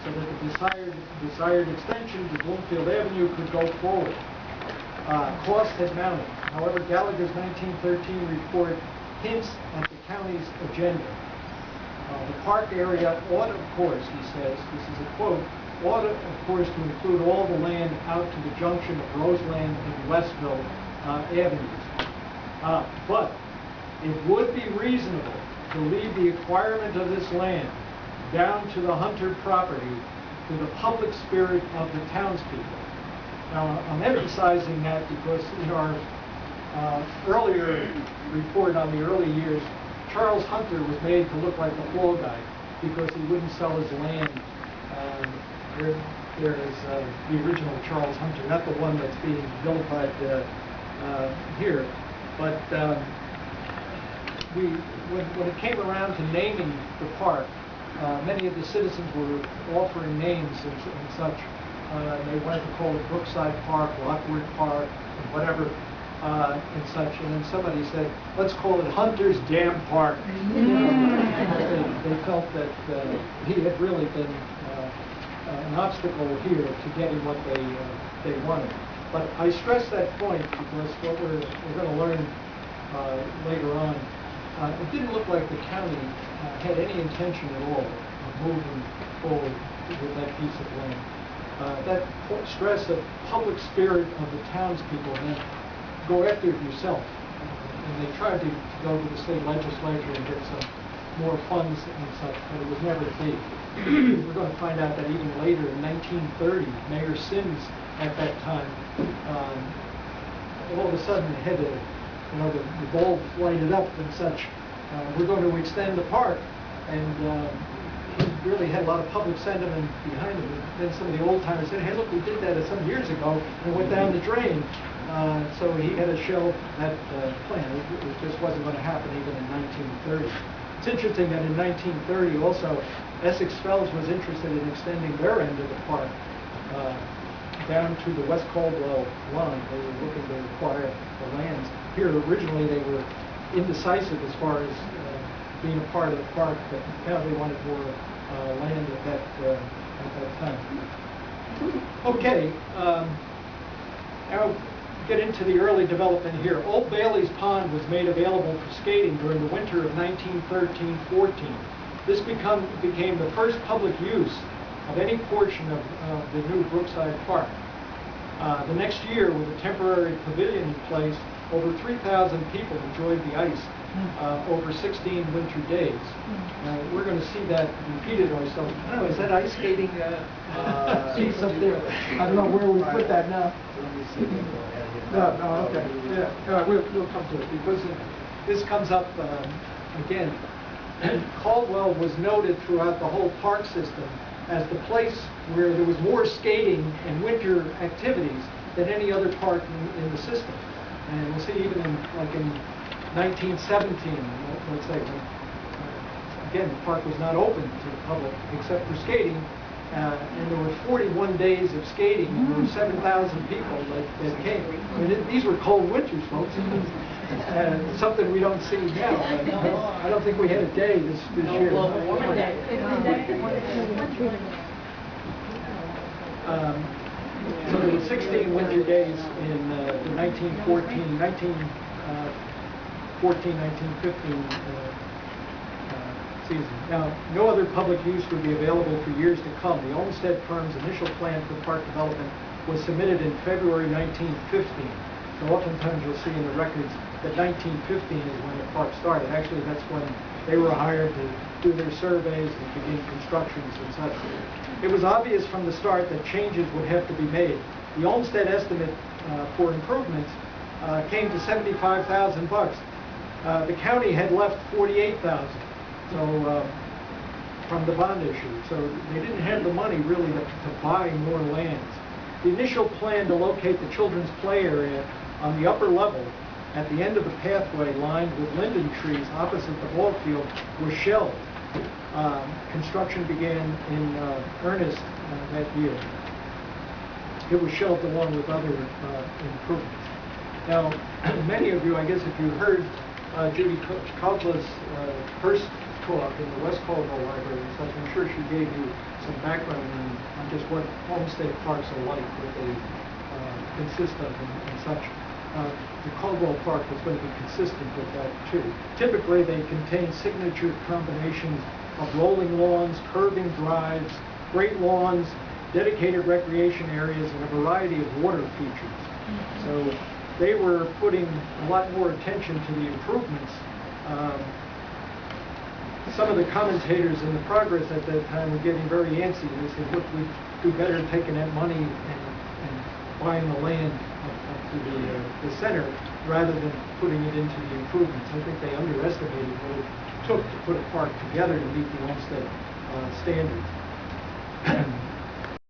so that the desired extension to Bloomfield Avenue could go forward. Cost had mounted. However, Gallagher's 1913 report hints at the county's agenda. The park area ought, of course, he says, this is a quote, ought, of course, to include all the land out to the junction of Roseland and Westville avenues. But it would be reasonable to leave the acquirement of this land down to the Hunter property to the public spirit of the townspeople. Now, I'm emphasizing that because in our earlier report on the early years, Charles Hunter was made to look like the fall guy because he wouldn't sell his land. There is the original Charles Hunter, not the one that's being vilified here. But when it came around to naming the park, many of the citizens were offering names and such. They wanted to call it Brookside Park, Lockwood Park, and whatever, and such. And then somebody said, let's call it Hunter's Dam Park. They felt that he had really been an obstacle here to getting what they wanted. But I stress that point because what we're going to learn later on, it didn't look like the county had any intention at all of moving forward with that piece of land. That stress of public spirit of the townspeople meant go after it yourself. And they tried to go to the state legislature and get some more funds and such, but it was never to be. We're going to find out that even later in 1930, Mayor Sims at that time, all of a sudden had the bulb lighted up and such. We're going to extend the park, and he really had a lot of public sentiment behind him. And then some of the old timers said, hey, look, we did that some years ago, and it went down the drain. So he had to shelve that plan. It just wasn't going to happen even in 1930. It's interesting that in 1930 also, Essex Fells was interested in extending their end of the park down to the West Caldwell line. They were looking to acquire the lands. Here originally they were indecisive as far as being a part of the park, but now they wanted more land at that time. Okay, now get into the early development here. Old Bailey's Pond was made available for skating during the winter of 1913-14. This became the first public use of any portion of the new Brookside Park. The next year, with a temporary pavilion in place, over 3,000 people enjoyed the ice over 16 winter days. We're going to see that repeated ourselves. I don't know, is that ice skating piece up there? I don't know where we put that now. No, okay. Yeah, we'll come to it because this comes up again. Caldwell was noted throughout the whole park system as the place where there was more skating and winter activities than any other park in the system. And we'll see even in 1917, let's say, when, again, the park was not open to the public except for skating. And there were 41 days of skating, and there were 7,000 people that came. I mean, these were cold winters, folks. Something we don't see now. I don't think we had a day this year. So there were 16 winter days in the 1915 season. Now, no other public use would be available for years to come. The Olmsted firm's initial plan for park development was submitted in February 1915. So oftentimes you'll see in the records that 1915 is when the park started. Actually, that's when they were hired to do their surveys and begin constructions and such. It was obvious from the start that changes would have to be made. The Olmsted estimate for improvements came to $75,000. The county had left $48,000. So from the bond issue. So they didn't have the money really to buy more lands. The initial plan to locate the children's play area on the upper level at the end of the pathway lined with linden trees opposite the ball field was shelved. Construction began in earnest that year. It was shelved along with other improvements. Now, many of you, I guess if you heard Judy Kovla's first talk in the West Caldwell Library and such. I'm sure she gave you some background on just what homestead parks are like, what they consist of and such. The Caldwell Park is going to be consistent with that too. Typically, they contain signature combinations of rolling lawns, curving drives, great lawns, dedicated recreation areas, and a variety of water features. So they were putting a lot more attention to the improvements. Some of the commentators in the Progress at that time were getting very antsy. They said, look, we'd do better taking that money and buying the land up to the center rather than putting it into the improvements. I think they underestimated what it took to put a park together to meet the Olmsted standards.